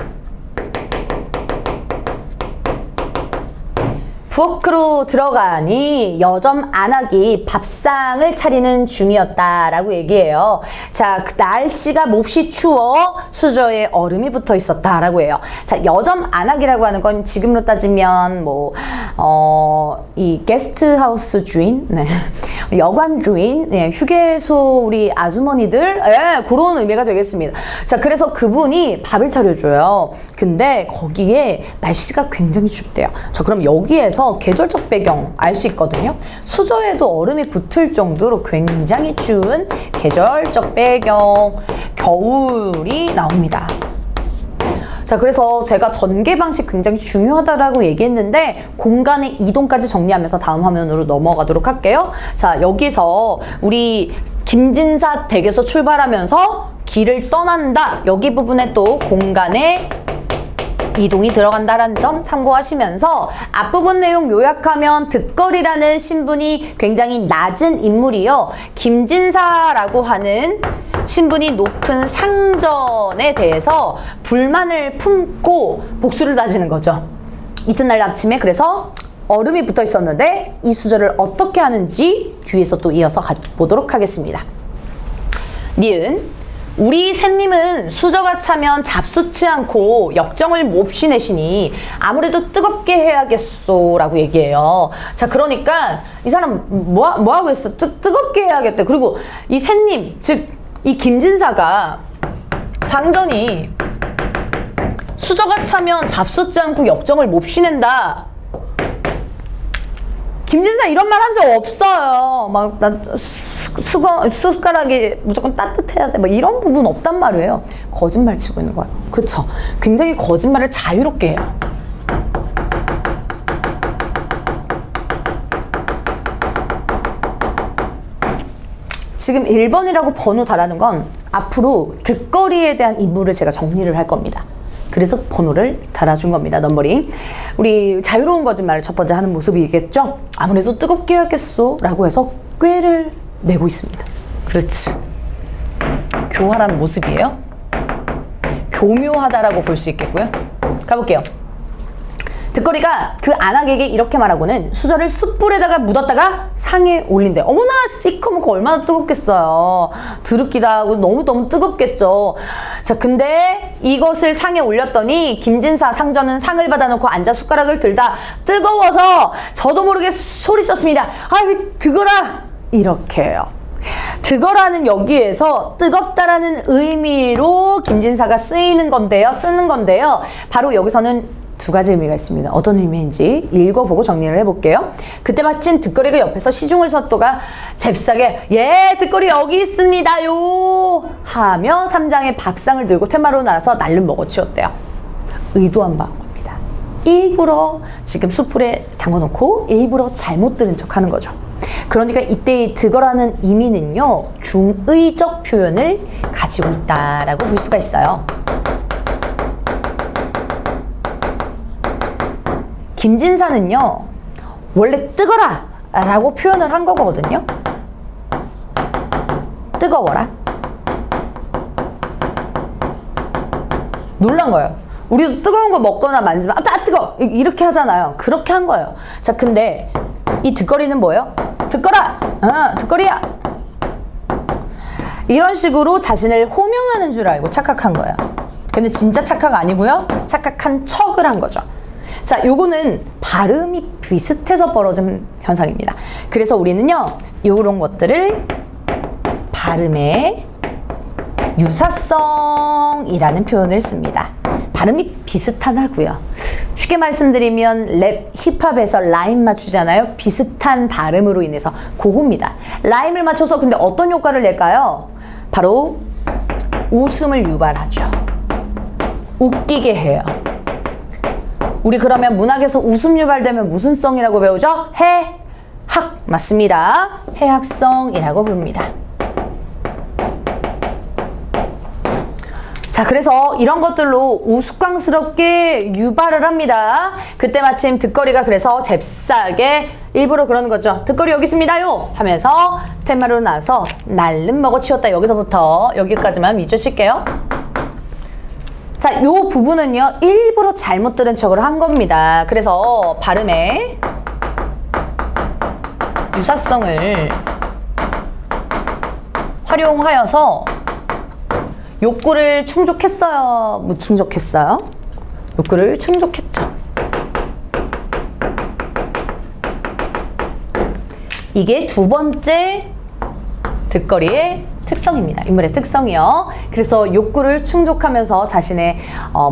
부엌으로 들어가니 여점 안악이 밥상을 차리는 중이었다라고 얘기해요. 자, 그 날씨가 몹시 추워 수저에 얼음이 붙어 있었다라고 해요. 자, 여점 안악이라고 하는 건 지금으로 따지면 이 게스트하우스 주인, 네. 여관 주인, 네. 휴게소 우리 아주머니들, 네. 그런 의미가 되겠습니다. 자, 그래서 그분이 밥을 차려줘요. 근데 거기에 날씨가 굉장히 춥대요. 자, 그럼 여기에서 계절적 배경 알 수 있거든요. 수저에도 얼음이 붙을 정도로 굉장히 추운 계절적 배경, 겨울이 나옵니다. 자, 그래서 제가 전개 방식 굉장히 중요하다라고 얘기했는데 공간의 이동까지 정리하면서 다음 화면으로 넘어가도록 할게요. 자, 여기서 우리 김진사 댁에서 출발하면서 길을 떠난다. 여기 부분에 또 공간의 이동이 들어간다라는 점 참고하시면서 앞부분 내용 요약하면 득거리라는 신분이 굉장히 낮은 인물이요. 김진사라고 하는 신분이 높은 상전에 대해서 불만을 품고 복수를 다지는 거죠. 이튿날 아침에 그래서 얼음이 붙어 있었는데 이 수저를 어떻게 하는지 뒤에서 또 이어서 보도록 하겠습니다. 니은 우리 샌님은 수저가 차면 잡수치 않고 역정을 몹시 내시니 아무래도 뜨겁게 해야겠소 라고 얘기해요. 자, 그러니까 이 사람 뭐하고 있어? 뜨겁게 해야겠대. 그리고 이 샌님, 즉 이 김진사가 상전이 수저가 차면 잡수치 않고 역정을 몹시 낸다. 김진사 이런 말 한 적 없어요. 막, 난 숟가락이 무조건 따뜻해야 돼. 막 이런 부분 없단 말이에요. 거짓말 치고 있는 거예요. 그쵸? 굉장히 거짓말을 자유롭게 해요. 지금 1번이라고 번호 달아놓은 건 앞으로 득거리에 대한 인물을 제가 정리를 할 겁니다. 그래서 번호를 달아준 겁니다. 넘버링. 우리 자유로운 거짓말을 첫 번째 하는 모습이겠죠? 아무래도 뜨겁게 해야겠소 라고 해서 꾀를 내고 있습니다. 그렇지. 교활한 모습이에요. 교묘하다라고 볼 수 있겠고요. 가볼게요. 득거리가 그 안악에게 이렇게 말하고는 수저를 숯불에다가 묻었다가 상에 올린대. 어머나, 시커멓고 얼마나 뜨겁겠어요. 드럽기도 하고 너무너무 뜨겁겠죠. 자, 근데 이것을 상에 올렸더니 김진사 상전은 상을 받아놓고 앉아 숟가락을 들다 뜨거워서 저도 모르게 소리쳤습니다. 아이, 득어라! 이렇게 해요. 득어라는 여기에서 뜨겁다라는 의미로 김진사가 쓰는 건데요. 바로 여기서는 두 가지 의미가 있습니다. 어떤 의미인지 읽어보고 정리를 해볼게요. 그때 마침 득거리가 옆에서 시중을 섰도가 잽싸게 예, 득거리 여기 있습니다요 하며 삼장의 밥상을 들고 퇴마로 날아서 날름 먹어치웠대요. 의도한 바인 겁니다. 일부러 지금 숯불에 담궈놓고 일부러 잘못 들은 척하는 거죠. 그러니까 이때의 득어라는 의미는요, 중의적 표현을 가지고 있다라고 볼 수가 있어요. 김진사는요, 원래 뜨거라 라고 표현을 한 거거든요. 뜨거워라. 놀란 거예요. 우리도 뜨거운 거 먹거나 만지면 아, 뜨거! 이렇게 하잖아요. 그렇게 한 거예요. 자, 근데 이 득거리는 뭐예요? 득거라! 득거리야! 이런 식으로 자신을 호명하는 줄 알고 착각한 거예요. 근데 진짜 착각 아니고요. 착각한 척을 한 거죠. 자, 요거는 발음이 비슷해서 벌어진 현상입니다. 그래서 우리는요, 요런 것들을 발음의 유사성이라는 표현을 씁니다. 발음이 비슷하다고요. 쉽게 말씀드리면 랩, 힙합에서 라임 맞추잖아요. 비슷한 발음으로 인해서 그겁니다. 라임을 맞춰서 근데 어떤 효과를 낼까요? 바로 웃음을 유발하죠. 웃기게 해요. 우리 그러면 문학에서 웃음 유발되면 무슨 성이라고 배우죠? 해학 맞습니다. 해학성이라고 부릅니다. 자, 그래서 이런 것들로 우스꽝스럽게 유발을 합니다. 그때 마침 득거리가 그래서 잽싸게 일부러 그러는 거죠. 득거리 여기 있습니다요 하면서 테마로 나서 날름 먹어치웠다. 여기서부터 여기까지만 밑줄 칠게요. 자, 요 부분은요 일부러 잘못 들은 척을 한 겁니다. 그래서 발음의 유사성을 활용하여서 욕구를 충족했어요? 못 충족했어요? 욕구를 충족했죠. 이게 두 번째 득거리의 특성입니다. 인물의 특성이요. 그래서 욕구를 충족하면서 자신의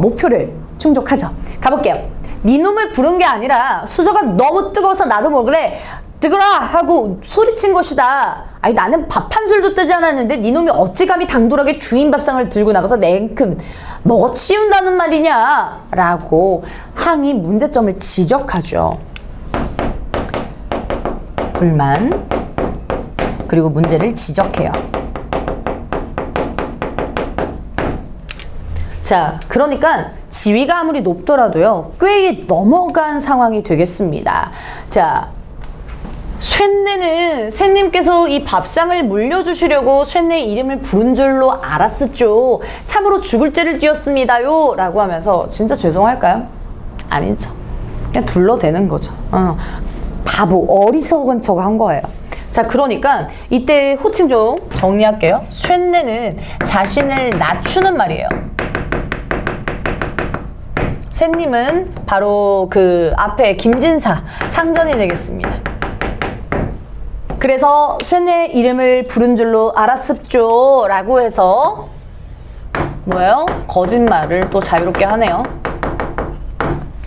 목표를 충족하죠. 가볼게요. 네 놈을 부른 게 아니라 수저가 너무 뜨거워서 나도 먹을래. 뜨거라 하고 소리친 것이다. 아니 나는 밥 한 술도 뜨지 않았는데 네 놈이 어찌 감히 당돌하게 주인 밥상을 들고 나가서 냉큼 먹어치운다는 말이냐 라고 항의 문제점을 지적하죠. 불만 그리고 문제를 지적해요. 자, 그러니까 지위가 아무리 높더라도요 꽤 넘어간 상황이 되겠습니다. 자, 쇠뇌는 쇠님께서 이 밥상을 물려주시려고 쇠뇌 이름을 부른 줄로 알았었죠. 참으로 죽을 죄를 지었습니다요 라고 하면서 진짜 죄송할까요? 아니죠. 그냥 둘러대는 거죠. 바보, 어리석은 척 한 거예요. 자, 그러니까 이때 호칭 좀 정리할게요. 쇠뇌는 자신을 낮추는 말이에요. 쇠님은 바로 그 앞에 김진사 상전이 되겠습니다. 그래서 쇠뇌 이름을 부른 줄로 알았습죠 라고 해서 뭐예요? 거짓말을 또 자유롭게 하네요.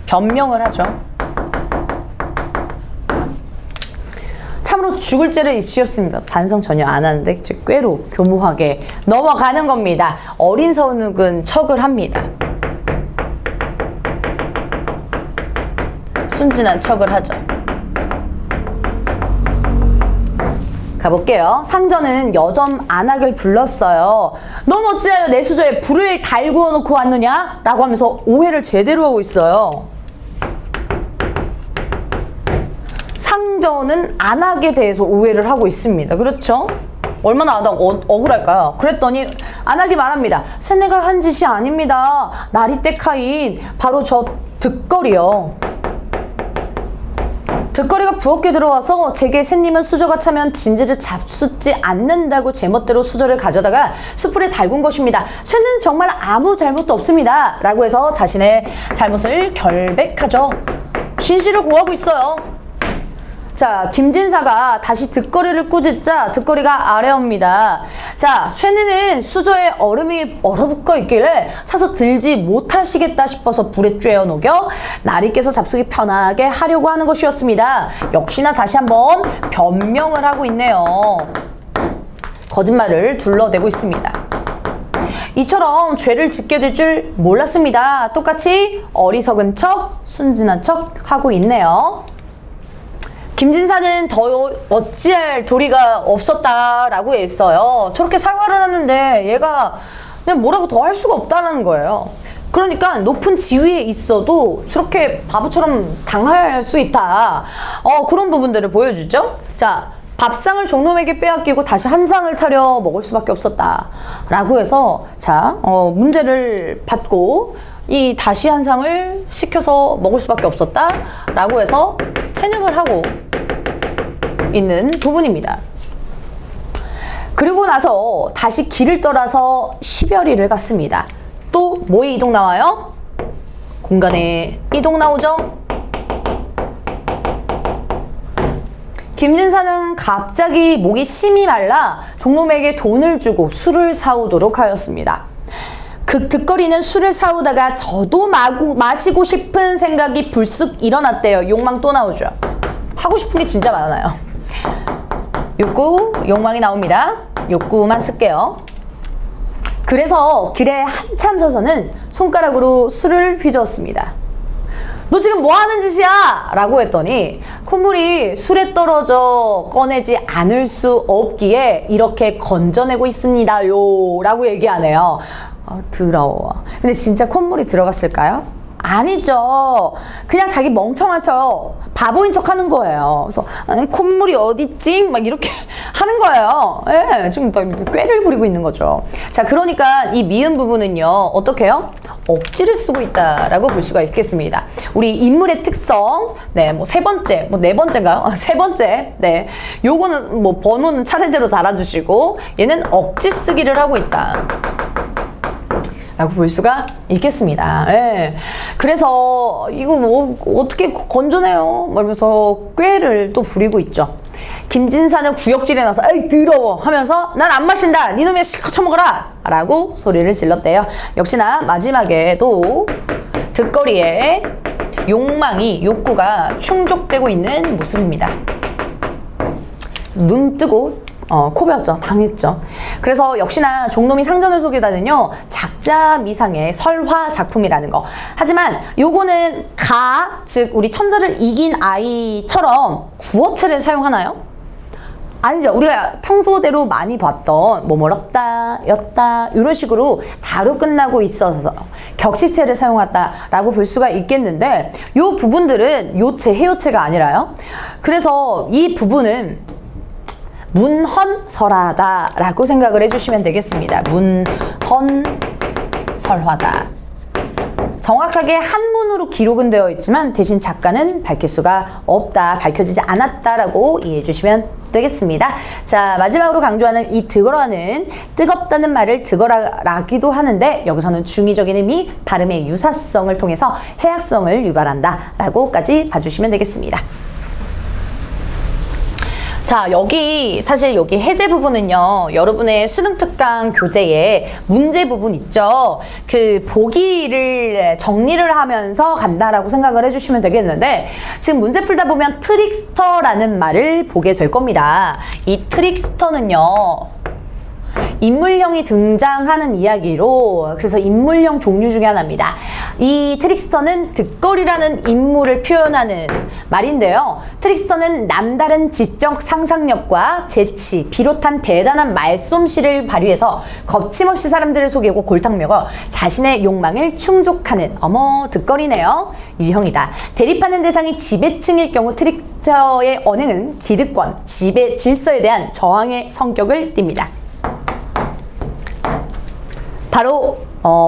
변명을 하죠. 참으로 죽을 죄를 지었습니다. 반성 전혀 안 하는데 꾀로 교묘하게 넘어가는 겁니다. 어린 서운은 척을 합니다. 순진한 척을 하죠. 가볼게요. 상전은 여점 안악을 불렀어요. 넌 어찌하여 내 수저에 불을 달구어 놓고 왔느냐? 라고 하면서 오해를 제대로 하고 있어요. 상전은 안악에 대해서 오해를 하고 있습니다. 그렇죠? 얼마나 안악 억울할까요? 그랬더니 안악이 말합니다. 쇠뇌가 한 짓이 아닙니다. 나리떼카인 바로 저 득거리요. 득거리가 부엌에 들어와서 제게 새님은 수저가 차면 진지를 잡숫지 않는다고 제멋대로 수저를 가져다가 숯불에 달군 것입니다. 쇠는 정말 아무 잘못도 없습니다. 라고 해서 자신의 잘못을 결백하죠. 진실을 고하고 있어요. 자, 김진사가 다시 득거리를 꾸짖자 득거리가 아뢰옵니다. 자, 쇠뇌는 수저에 얼음이 얼어붙어 있길래 차서 들지 못하시겠다 싶어서 불에 쬐어 녹여 나리께서 잡수기 편하게 하려고 하는 것이었습니다. 역시나 다시 한번 변명을 하고 있네요. 거짓말을 둘러대고 있습니다. 이처럼 죄를 짓게 될 줄 몰랐습니다. 똑같이 어리석은 척, 순진한 척 하고 있네요. 김진사는 더 어찌할 도리가 없었다라고 했어요. 저렇게 사과를 하는데 얘가 그냥 뭐라고 더 할 수가 없다는 거예요. 그러니까 높은 지위에 있어도 저렇게 바보처럼 당할 수 있다. 그런 부분들을 보여주죠. 자, 밥상을 종놈에게 빼앗기고 다시 한 상을 차려 먹을 수밖에 없었다. 라고 해서 자, 문제를 받고 이 다시 한 상을 시켜서 먹을 수밖에 없었다. 라고 해서 체념을 하고 있는 부분입니다. 그리고 나서 다시 길을 떠나서 시별이를 갔습니다. 또 뭐의 이동 나와요? 공간의 이동 나오죠? 김진사는 갑자기 목이 심이 말라 종놈에게 돈을 주고 술을 사오도록 하였습니다. 득거리는 술을 사오다가 저도 마시고 싶은 생각이 불쑥 일어났대요. 욕망 또 나오죠. 하고 싶은 게 진짜 많아요. 욕구, 욕망이 나옵니다. 욕구만 쓸게요. 그래서 길에 한참 서서는 손가락으로 술을 휘저었습니다. 너 지금 뭐 하는 짓이야? 라고 했더니 콧물이 술에 떨어져 꺼내지 않을 수 없기에 이렇게 건져내고 있습니다요. 라고 얘기하네요. 더러워. 근데 진짜 콧물이 들어갔을까요? 아니죠. 그냥 자기 멍청한 척 바보인 척 하는 거예요. 그래서 콧물이 어딨지? 막 이렇게 하는 거예요. 예, 지금 꾀를 부리고 있는 거죠. 자, 그러니까 이 미음 부분은요, 어떻게 해요? 억지를 쓰고 있다라고 볼 수가 있겠습니다. 우리 인물의 특성, 네, 뭐 세 번째, 뭐 네 번째인가요? 세 번째, 네, 요거는 뭐 번호는 차례대로 달아주시고, 얘는 억지 쓰기를 하고 있다. 라고 볼 수가 있겠습니다. 예. 그래서 이거 뭐 어떻게 건져내요? 말면서 꾀를 또 부리고 있죠. 김진사는 구역질에 나서 에이 더러워 하면서 난 안 마신다. 니놈이 실컷 처먹어라 라고 소리를 질렀대요. 역시나 마지막에도 득거리에 욕구가 충족되고 있는 모습입니다. 눈 뜨고 코 베었죠. 당했죠. 그래서 역시나 종놈이 상전을 속이다는요, 작자 미상의 설화 작품이라는 거. 하지만 요거는 즉 우리 천자를 이긴 아이처럼 구어체를 사용하나요? 아니죠. 우리가 평소대로 많이 봤던 뭐 멀었다, 였다 이런 식으로 다로 끝나고 있어서 격시체를 사용했다라고 볼 수가 있겠는데, 요 부분들은 요체, 해요체가 아니라요. 그래서 이 부분은 문헌설화다라고 생각을 해주시면 되겠습니다. 문헌설화다. 정확하게 한문으로 기록은 되어 있지만 대신 작가는 밝힐 수가 없다, 밝혀지지 않았다라고 이해해 주시면 되겠습니다. 자, 마지막으로 강조하는 이 득어라는 뜨겁다는 말을 득어라기도 하는데, 여기서는 중의적인 의미, 발음의 유사성을 통해서 해학성을 유발한다라고까지 봐주시면 되겠습니다. 자, 여기 사실 여기 해제 부분은요, 여러분의 수능 특강 교재에 문제 부분 있죠. 그 보기를 정리를 하면서 간다라고 생각을 해주시면 되겠는데, 지금 문제 풀다 보면 트릭스터라는 말을 보게 될 겁니다. 이 트릭스터는요, 인물형이 등장하는 이야기로, 그래서 인물형 종류 중에 하나입니다. 이 트릭스터는 득거리라는 인물을 표현하는 말인데요. 트릭스터는 남다른 지적 상상력과 재치, 비롯한 대단한 말솜씨를 발휘해서 거침없이 사람들을 속이고 골탕 먹어 자신의 욕망을 충족하는, 득거리네요, 유형이다. 대립하는 대상이 지배층일 경우 트릭스터의 언행은 기득권, 지배, 질서에 대한 저항의 성격을 띱니다. 바로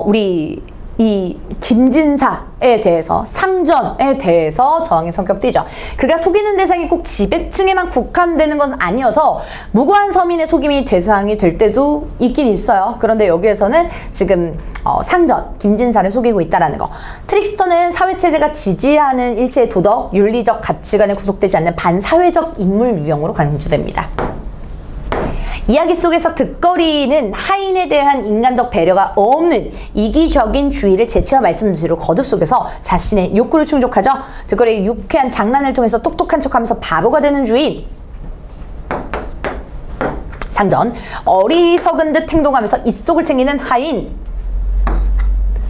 우리 이 김진사에 대해서, 상전에 대해서 저항의 성격 띠죠. 그가 속이는 대상이 꼭 지배층에만 국한되는 건 아니어서 무고한 서민의 속임이 대상이 될 때도 있긴 있어요. 그런데 여기에서는 지금 상전, 김진사를 속이고 있다라는 거. 트릭스터는 사회체제가 지지하는 일체의 도덕, 윤리적 가치관에 구속되지 않는 반사회적 인물 유형으로 간주됩니다. 이야기 속에서 득거리는 하인에 대한 인간적 배려가 없는 이기적인 주의를 재치와 말씀으로 거듭 속여서 자신의 욕구를 충족하죠. 득거리의 유쾌한 장난을 통해서 똑똑한 척하면서 바보가 되는 주인. 상전, 어리석은 듯 행동하면서 입속을 챙기는 하인.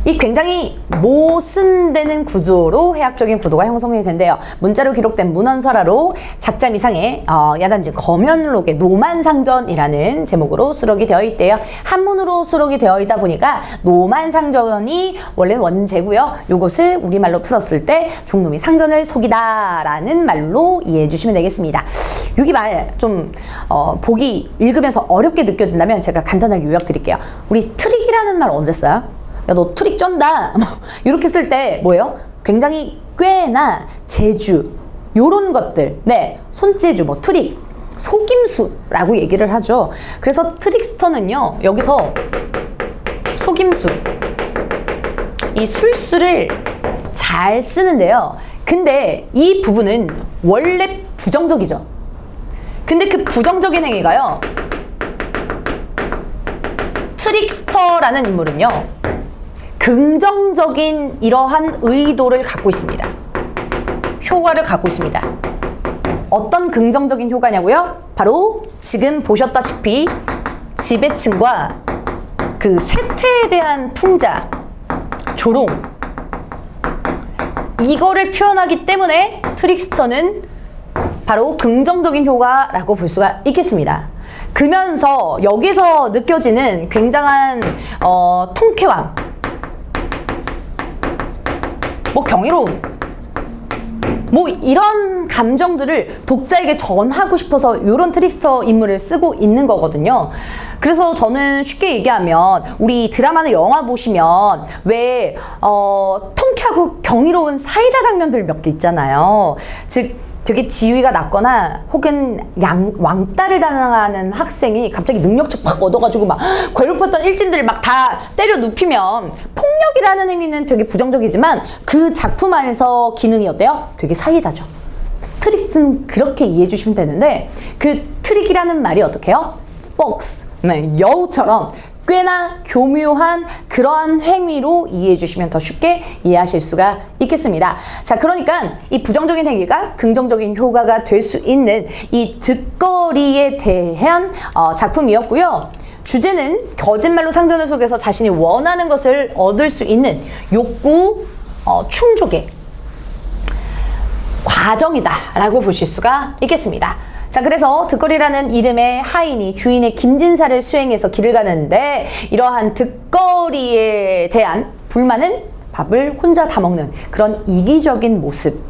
이 굉장히 모순되는 구조로 해학적인 구도가 형성이 된대요. 문자로 기록된 문헌설화로 작자 미상의 야단지 검연록의 노만상전이라는 제목으로 수록이 되어 있대요. 한문으로 수록이 되어 있다 보니까 노만상전이 원래 원제고요. 요것을 우리말로 풀었을 때 종놈이 상전을 속이다 라는 말로 이해해 주시면 되겠습니다. 여기 말 좀 보기 읽으면서 어렵게 느껴진다면 제가 간단하게 요약 드릴게요. 우리 트릭이라는 말 언제 써요? 야, 너 트릭 쩐다. 이렇게 쓸 때 뭐예요? 굉장히 꾀나 재주, 요런 것들, 네, 손재주, 뭐 트릭, 속임수라고 얘기를 하죠. 그래서 트릭스터는요, 여기서 속임수, 이 술수를 잘 쓰는데요. 근데 이 부분은 원래 부정적이죠. 근데 그 부정적인 행위가요, 트릭스터라는 인물은요, 긍정적인 이러한 의도를 갖고 있습니다. 효과를 갖고 있습니다. 어떤 긍정적인 효과냐고요? 바로 지금 보셨다시피 지배층과 그 세태에 대한 풍자, 조롱, 이거를 표현하기 때문에 트릭스터는 바로 긍정적인 효과라고 볼 수가 있겠습니다. 그러면서 여기서 느껴지는 굉장한 통쾌함, 뭐 경이로움, 뭐 이런 감정들을 독자에게 전하고 싶어서 이런 트릭스터 인물을 쓰고 있는 거거든요. 그래서 저는 쉽게 얘기하면 우리 드라마나 영화 보시면 왜 통쾌하고 경이로운 사이다 장면들 몇 개 있잖아요. 즉 되게 지위가 낮거나 혹은 왕따를 당하는 학생이 갑자기 능력치 팍 얻어가지고 막 괴롭혔던 일진들을 막 다 때려 눕히면 폭력이라는 행위는 되게 부정적이지만 그 작품 안에서 기능이 어때요? 되게 사이다죠. 트릭스는 그렇게 이해해 주시면 되는데 그 트릭이라는 말이 어떻게 해요? 폭스, 네, 여우처럼 꽤나 교묘한 그러한 행위로 이해해 주시면 더 쉽게 이해하실 수가 있겠습니다. 자, 그러니까 이 부정적인 행위가 긍정적인 효과가 될 수 있는 이 듣거리에 대한 작품이었고요. 주제는 거짓말로 상전을 속여서 자신이 원하는 것을 얻을 수 있는 욕구 충족의 과정이다라고 보실 수가 있겠습니다. 자, 그래서 듣거리라는 이름의 하인이 주인의 김진사를 수행해서 길을 가는데 이러한 듣거리에 대한 불만은 밥을 혼자 다 먹는 그런 이기적인 모습,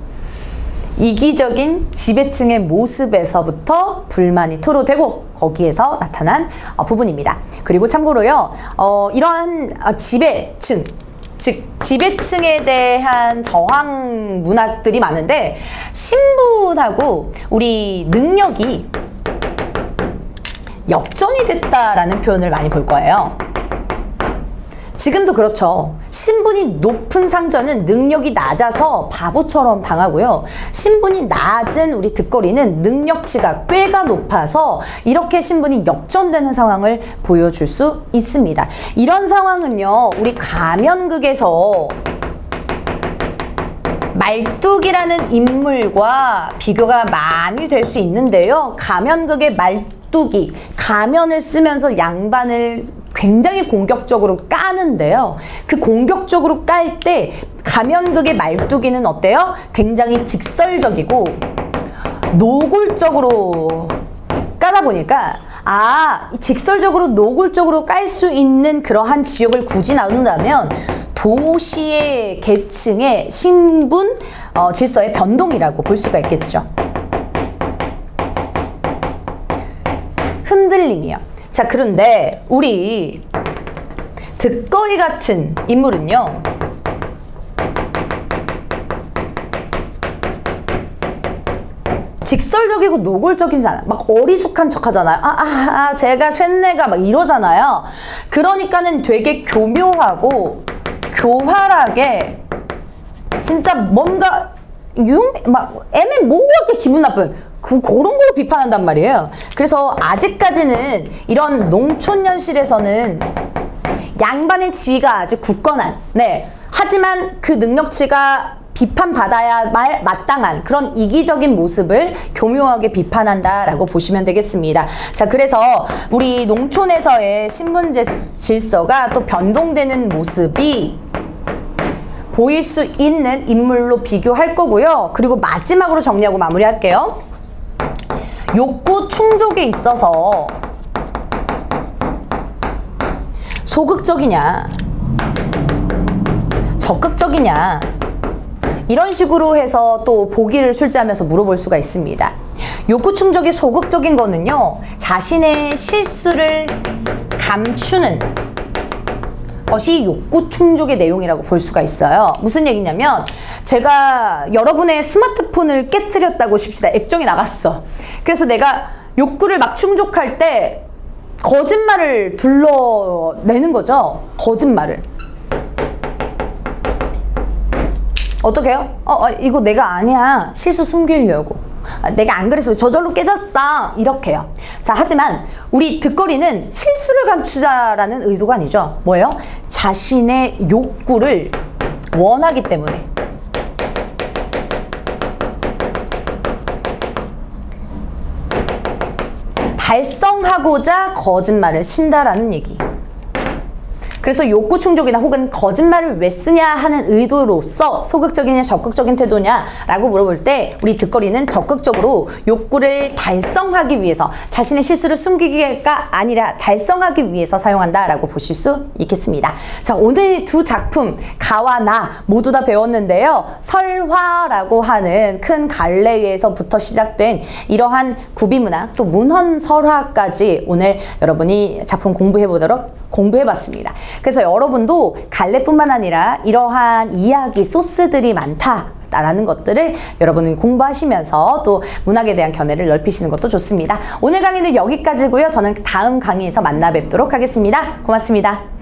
이기적인 지배층의 모습에서부터 불만이 토로되고 거기에서 나타난 부분입니다. 그리고 참고로요, 이러한 지배층, 즉 지배층에 대한 저항 문학들이 많은데 신분하고 우리 능력이 역전이 됐다라는 표현을 많이 볼 거예요. 지금도 그렇죠. 신분이 높은 상전은 능력이 낮아서 바보처럼 당하고요. 신분이 낮은 우리 듣거리는 능력치가 꽤가 높아서 이렇게 신분이 역전되는 상황을 보여줄 수 있습니다. 이런 상황은요, 우리 가면극에서 말뚝이라는 인물과 비교가 많이 될 수 있는데요. 가면극의 말뚝이 가면을 쓰면서 양반을 굉장히 공격적으로 까는데요. 그 공격적으로 깔 때 가면극의 말뚝이는 어때요? 굉장히 직설적이고 노골적으로 까다 보니까 직설적으로 노골적으로 깔 수 있는 그러한 지역을 굳이 나눈다면 도시의 계층의 신분 질서의 변동이라고 볼 수가 있겠죠. 흔들림이요. 자, 그런데 우리 듣거리 같은 인물은요, 직설적이고 노골적이잖아요. 막 어리숙한 척 하잖아요. 제가 쇳내가 막 이러잖아요. 그러니까는 되게 교묘하고 교활하게 진짜 뭔가 막 애매모호하게 기분 나쁜 그런 걸로 비판한단 말이에요. 그래서 아직까지는 이런 농촌 현실에서는 양반의 지위가 아직 굳건한, 네, 하지만 그 능력치가 비판받아야 마땅한 그런 이기적인 모습을 교묘하게 비판한다라고 보시면 되겠습니다. 자, 그래서 우리 농촌에서의 신분 질서가 또 변동되는 모습이 보일 수 있는 인물로 비교할 거고요. 그리고 마지막으로 정리하고 마무리할게요. 욕구 충족에 있어서 소극적이냐, 적극적이냐, 이런 식으로 해서 또 보기를 출제하면서 물어볼 수가 있습니다. 욕구 충족이 소극적인 거는요, 자신의 실수를 감추는 것이 욕구 충족의 내용이라고 볼 수가 있어요. 무슨 얘기냐면 제가 여러분의 스마트폰을 깨뜨렸다고 칩시다. 액정이 나갔어. 그래서 내가 욕구를 막 충족할 때 거짓말을 둘러내는 거죠. 거짓말을. 어떻게 해요? 이거 내가 아니야. 실수 숨기려고. 내가 안 그래서 저절로 깨졌어. 이렇게요. 자, 하지만 우리 득거리는 실수를 감추자라는 의도가 아니죠. 뭐예요? 자신의 욕구를 원하기 때문에. 달성하고자 거짓말을 친다라는 얘기. 그래서 욕구 충족이나 혹은 거짓말을 왜 쓰냐 하는 의도로서 소극적이냐 적극적인 태도냐 라고 물어볼 때 우리 득거리는 적극적으로 욕구를 달성하기 위해서 자신의 실수를 숨기기가 아니라 달성하기 위해서 사용한다 라고 보실 수 있겠습니다. 자, 오늘 두 작품 가와 나 모두 다 배웠는데요. 설화라고 하는 큰 갈래에서부터 시작된 이러한 구비문학 또 문헌설화까지 오늘 여러분이 작품 공부해봤습니다. 그래서 여러분도 갈래뿐만 아니라 이러한 이야기 소스들이 많다라는 것들을 여러분이 공부하시면서 또 문학에 대한 견해를 넓히시는 것도 좋습니다. 오늘 강의는 여기까지고요. 저는 다음 강의에서 만나 뵙도록 하겠습니다. 고맙습니다.